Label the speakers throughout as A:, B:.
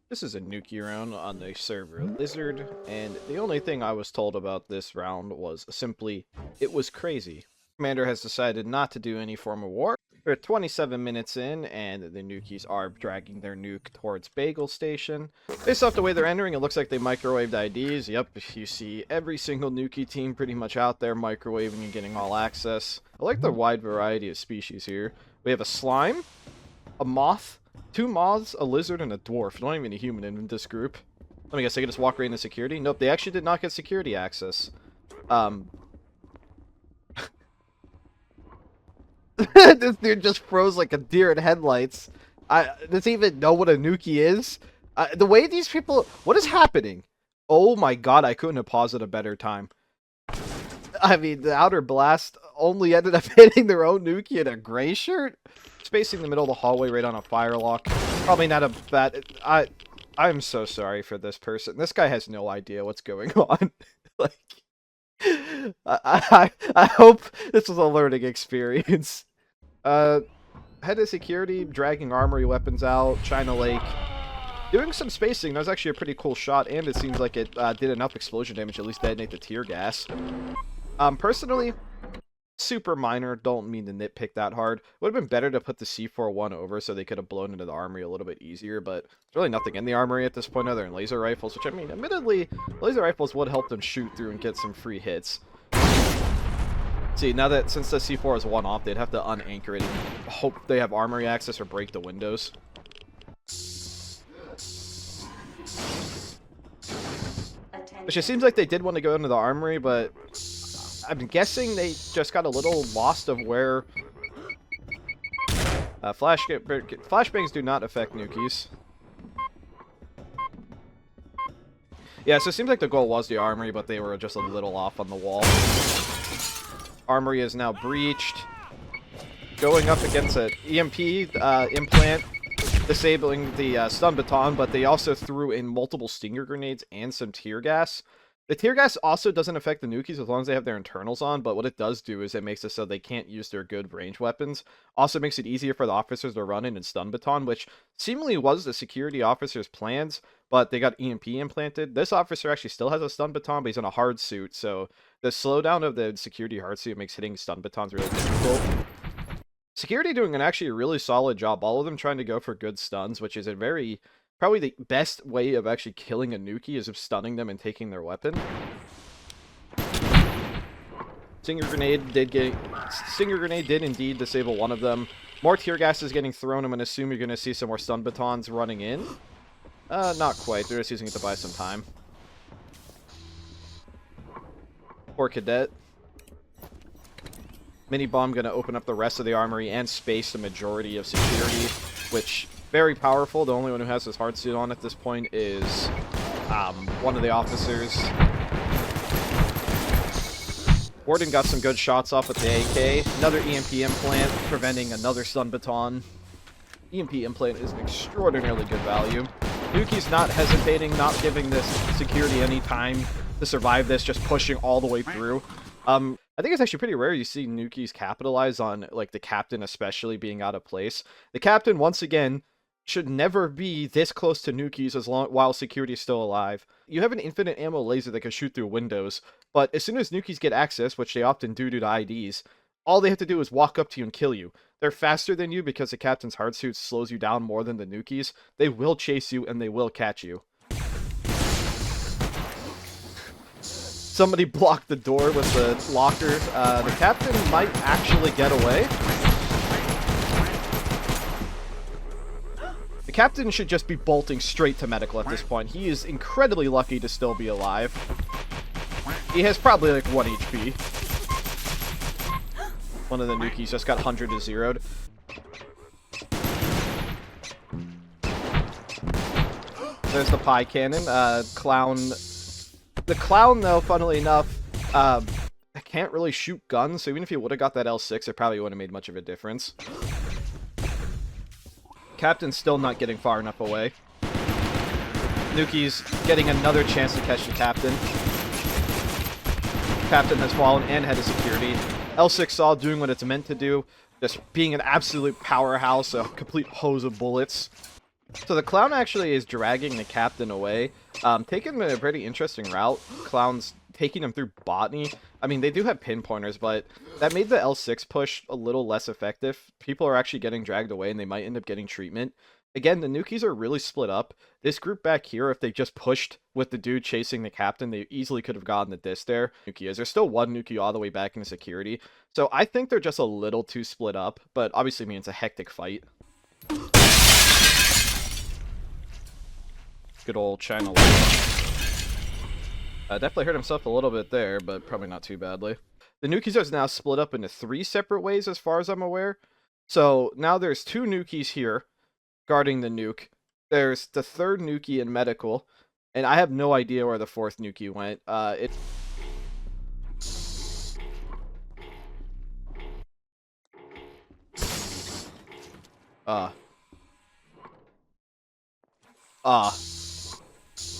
A: This is a Nukie round on the server Lizard, and the only thing I was told about this round was simply, it was crazy. Commander has decided not to do any form of war. We're 27 minutes in, and the Nukies are dragging their nuke towards Bagel Station. Based off the way they're entering, it looks like they microwaved IDs. Yep, you see every single Nukie team pretty much out there microwaving and getting all access. I like the wide variety of species here. We have a slime, a moth, 2 moths, a lizard, and a dwarf. Not even a human in this group. Let me guess, they can just walk right into security? Nope, they actually did not get security access. This dude just froze like a deer in headlights. Does he even know what a Nukie is? The way these people... What is happening? Oh my god, I couldn't have paused at a better time. I mean, the Outer Blast only ended up hitting their own Nukie in a gray shirt? Spacing the middle of the hallway right on a firelock. Probably not a bad... I'm so sorry for this person. This guy has no idea what's going on. Like... I hope this was a learning experience. Head of security, dragging armory weapons out, China Lake. Doing some spacing, that was actually a pretty cool shot, and it seems like it did enough explosion damage to at least detonate the tear gas. Personally, super minor, don't mean to nitpick that hard. Would have been better to put the C41 over so they could have blown into the armory a little bit easier, but there's really nothing in the armory at this point other than laser rifles, which, I mean, admittedly, laser rifles would help them shoot through and get some free hits. See, now that, since the C4 is one off, they'd have to unanchor it and hope they have armory access or break the windows. Which it seems like they did want to go into the armory, but I'm guessing they just got a little lost of where flashbangs do not affect Nukies. Yeah, so it seems like the goal was the armory, but they were just a little off on the wall. Armory is now breached. Going up against an EMP implant, disabling the stun baton, but they also threw in multiple stinger grenades and some tear gas. The tear gas also doesn't affect the Nukies as long as they have their internals on, but what it does do is it makes it so they can't use their good range weapons. Also makes it easier for the officers to run in and stun baton, which seemingly was the security officer's plans, but they got EMP implanted. This officer actually still has a stun baton, but he's in a hard suit, so the slowdown of the security hard suit makes hitting stun batons really difficult. Security doing an actually really solid job, all of them trying to go for good stuns, which is a very... Probably the best way of actually killing a Nukie is of stunning them and taking their weapon. Stinger grenade did indeed disable one of them. More tear gas is getting thrown. I'm going to assume you're going to see some more stun batons running in. Not quite. They're just using it to buy some time. Poor cadet. Mini bomb going to open up the rest of the armory and space the majority of security, which... Very powerful. The only one who has his hard suit on at this point is one of the officers. Warden got some good shots off with the AK. Another EMP implant, preventing another stun baton. EMP implant is an extraordinarily good value. Nukie's not hesitating, not giving this security any time to survive this, just pushing all the way through. I think it's actually pretty rare you see Nukies capitalize on, like, the captain especially being out of place. The captain, once again, should never be this close to Nukies while security is still alive. You have an infinite ammo laser that can shoot through windows, but as soon as Nukies get access, which they often do due to IDs, all they have to do is walk up to you and kill you. They're faster than you because the captain's hard suit slows you down more than the Nukies. They will chase you and they will catch you. Somebody blocked the door with the locker. The captain might actually get away. The captain should just be bolting straight to medical at this point. He is incredibly lucky to still be alive. He has probably like 1 HP. One of the Nukies just got 100 to 0'd. There's the pie cannon. Clown. The clown, though, funnily enough, can't really shoot guns, so even if he would have got that L6, it probably wouldn't have made much of a difference. Captain's still not getting far enough away. Nukie's getting another chance to catch the captain. Captain has fallen and head of security. L6 saw doing what it's meant to do, just being an absolute powerhouse, a complete hose of bullets. So the clown actually is dragging the captain away, taking a pretty interesting route. Clown's taking him through botany. I mean, they do have pinpointers, but that made the L6 push a little less effective. People are actually getting dragged away, and they might end up getting treatment. Again, the Nukies are really split up. This group back here, if they just pushed with the dude chasing the captain, they easily could have gotten the disc there. Nukie is. There's still one Nukie all the way back in security. So I think they're just a little too split up, but obviously, I mean, it's a hectic fight. Good old China. Definitely hurt himself a little bit there, but probably not too badly. The Nukies are now split up into 3 separate ways as far as I'm aware. So now there's 2 Nukies here guarding the nuke. There's the 3rd Nukie in medical, and I have no idea where the 4th Nukie went.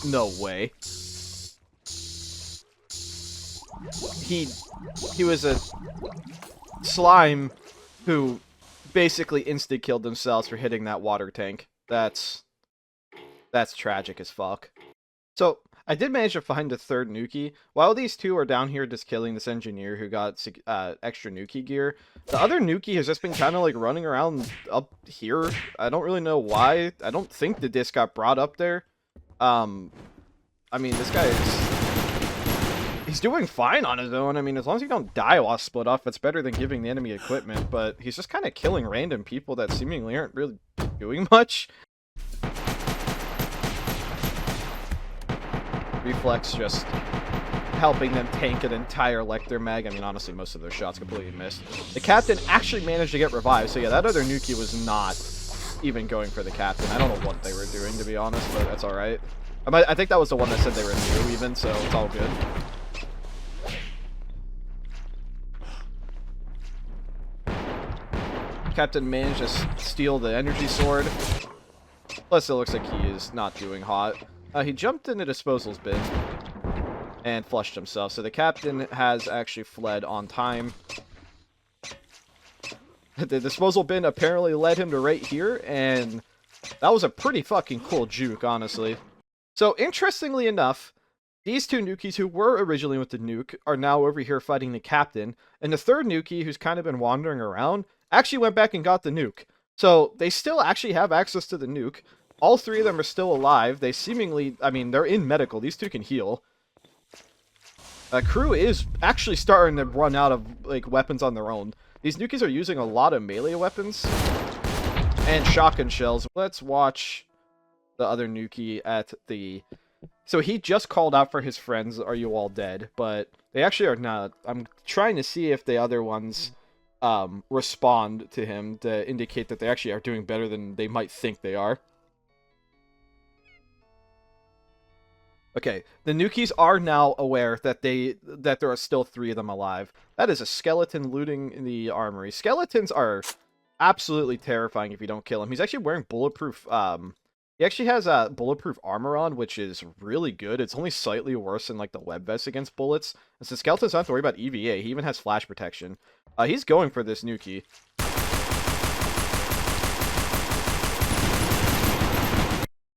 A: No way. He was a slime who basically insta-killed themselves for hitting that water tank. That's tragic as fuck. So, I did manage to find the 3rd Nukie. While these 2 are down here just killing this engineer who got extra Nukie gear, the other Nukie has just been kind of like running around up here. I don't really know why. I don't think the disc got brought up there. I mean, this guy he's doing fine on his own. I mean, as long as you don't die while split off, it's better than giving the enemy equipment, but he's just kind of killing random people that seemingly aren't really doing much. Reflex just helping them tank an entire Lecter mag. I mean, honestly, most of their shots completely missed. The captain actually managed to get revived, so yeah, that other Nukie was not even going for the captain. I don't know what they were doing, to be honest, but that's alright. I think that was the one that said they were new, even, so it's all good. Captain managed to steal the energy sword. Plus, it looks like he is not doing hot. He jumped in the disposals bin and flushed himself. So the captain has actually fled on time. The disposal bin apparently led him to right here, and that was a pretty fucking cool juke, honestly. So, interestingly enough, these 2 Nukies who were originally with the nuke are now over here fighting the captain, and the 3rd Nukie, who's kind of been wandering around, actually went back and got the nuke. So, they still actually have access to the nuke. All 3 of them are still alive. They seemingly, I mean, they're in medical. These 2 can heal. Crew is actually starting to run out of, like, weapons on their own. These Nukies are using a lot of melee weapons and shotgun shells. Let's watch the other Nukie at the... So he just called out for his friends, are you all dead? But they actually are not. I'm trying to see if the other ones respond to him to indicate that they actually are doing better than they might think they are. Okay, the Nukies are now aware that there are still 3 of them alive. That is a skeleton looting the armory. Skeletons are absolutely terrifying if you don't kill him. He's actually wearing bulletproof, he actually has bulletproof armor on, which is really good. It's only slightly worse than, like, the web vest against bullets. And so skeletons don't have to worry about EVA. He even has flash protection. He's going for this Nukie.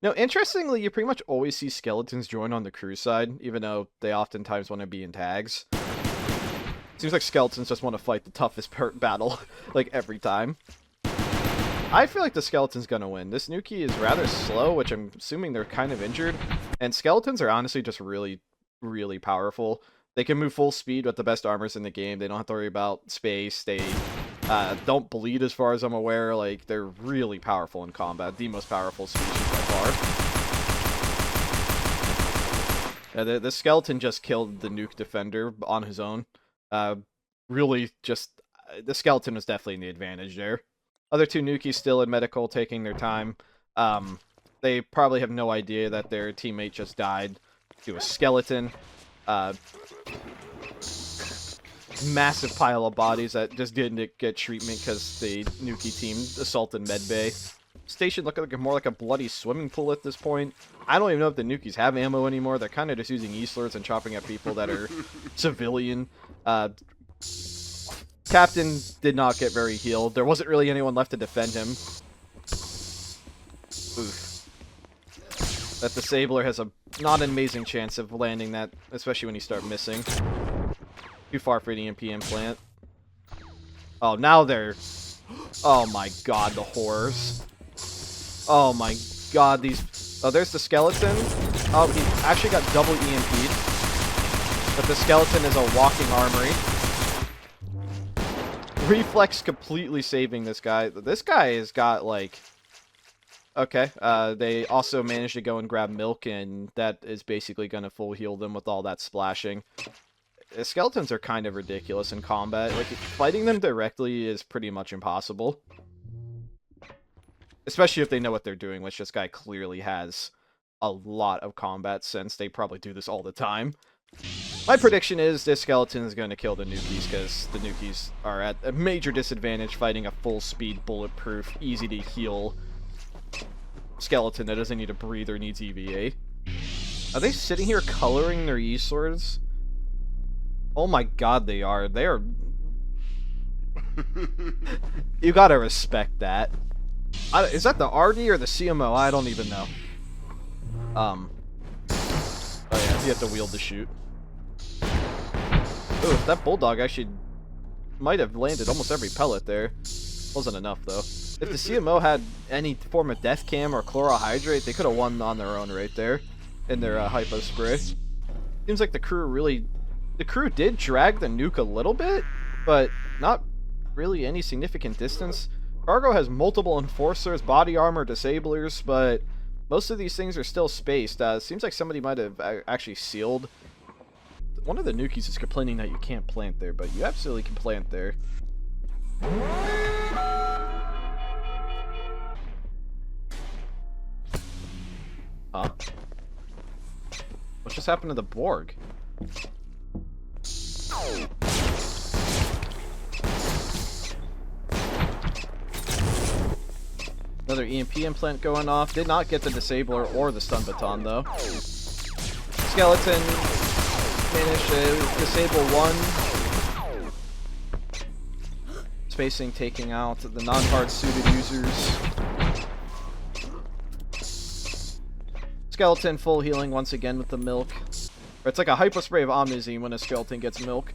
A: Now, interestingly, you pretty much always see skeletons join on the crew side, even though they oftentimes want to be in tags. Seems like skeletons just want to fight the toughest battle, like, every time. I feel like the skeleton's gonna win. This Nukie is rather slow, which I'm assuming they're kind of injured. And skeletons are honestly just really, really powerful. They can move full speed with the best armors in the game. They don't have to worry about space. They don't bleed as far as I'm aware. Like, they're really powerful in combat. The most powerful species by far. The skeleton just killed the nuke defender on his own. Really just... the skeleton was definitely in the advantage there. Other 2 Nukies still in medical, taking their time. They probably have no idea that their teammate just died to a skeleton. Massive pile of bodies that just didn't get treatment because the Nukie team assaulted medbay. Station looking like more like a bloody swimming pool at this point. I don't even know if the Nukies have ammo anymore. They're kind of just using E-slurs and chopping at people that are civilian. Captain did not get very healed. There wasn't really anyone left to defend him. Oof. that Disabler has a not an amazing chance of landing that, especially when you start missing. Too far for an EMP implant. Oh, now they're... Oh my god, the horrors. Oh my god, these... Oh, there's the skeleton. Oh, he actually got double EMP'd. But the skeleton is a walking armory. Reflex completely saving this guy. This guy has got, like... Okay, they also managed to go and grab milk, and that is basically going to full heal them with all that splashing. Skeletons are kind of ridiculous in combat. Like, fighting them directly is pretty much impossible. Especially if they know what they're doing, which this guy clearly has a lot of combat sense. They probably do this all the time. My prediction is this skeleton is going to kill the Nukies, because the Nukies are at a major disadvantage fighting a full-speed, bulletproof, easy-to-heal skeleton that doesn't need to breathe or needs EVA. Are they sitting here coloring their E-swords? Oh my god, they are. They are... You gotta respect that. Is that the RD or the CMO? I don't even know. Oh yeah, you have to wield the shoot. Ooh, that bulldog actually might have landed almost every pellet there. Wasn't enough, though. If the CMO had any form of death cam or chlorohydrate, they could have won on their own right there in their hypo spray. Seems like the crew really... The crew did drag the nuke a little bit, but not really any significant distance. Cargo has multiple enforcers, body armor, disablers, but most of these things are still spaced. Seems like somebody might have actually sealed. One of the Nukies is complaining that you can't plant there, but you absolutely can plant there. Huh? What just happened to the Borg? Another EMP implant going off. Did not get the disabler or the stun baton, though. Skeleton managed to disable one. Spacing taking out the non-hard suited users. Skeleton full healing once again with the milk. It's like a hypo spray of Omnizine when a skeleton gets milk.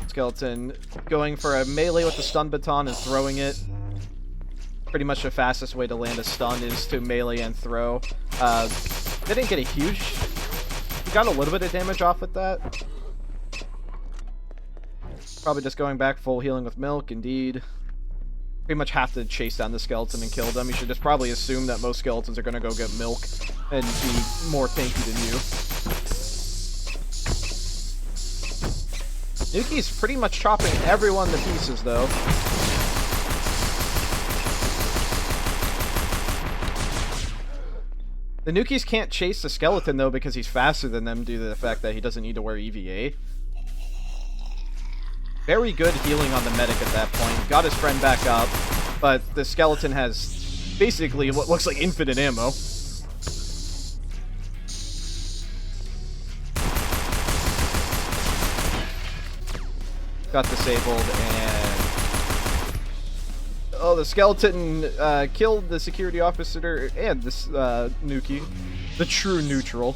A: Skeleton going for a melee with the stun baton and throwing it. Pretty much the fastest way to land a stun is to melee and throw. They didn't get a huge... We got a little bit of damage off with that. Probably just going back full healing with milk, indeed. Pretty much have to chase down the skeleton and kill them. You should just probably assume that most skeletons are going to go get milk and be more tanky than you. Nukie's pretty much chopping everyone to pieces, though. The Nukies can't chase the skeleton, though, because he's faster than them due to the fact that he doesn't need to wear EVA. Very good healing on the medic at that point. Got his friend back up, but the skeleton has basically what looks like infinite ammo. Got disabled, and... Oh, the skeleton killed the security officer and this Nukie. The true neutral.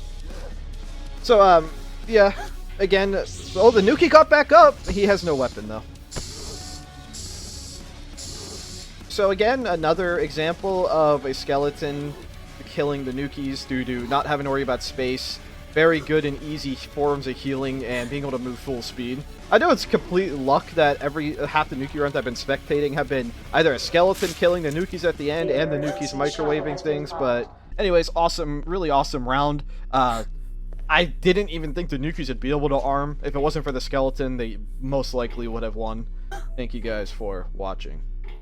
A: So, yeah. Again, oh, the Nukie got back up! He has no weapon, though. So again, another example of a skeleton killing the Nukies due to not having to worry about space. Very good and easy forms of healing and being able to move full speed. I know it's complete luck that half the Nuke runs I've been spectating have been either a skeleton killing the Nukies at the end and the Nukies microwaving things, but anyways, awesome, really awesome round. I didn't even think the Nukies would be able to arm. If it wasn't for the skeleton, they most likely would have won. Thank you guys for watching.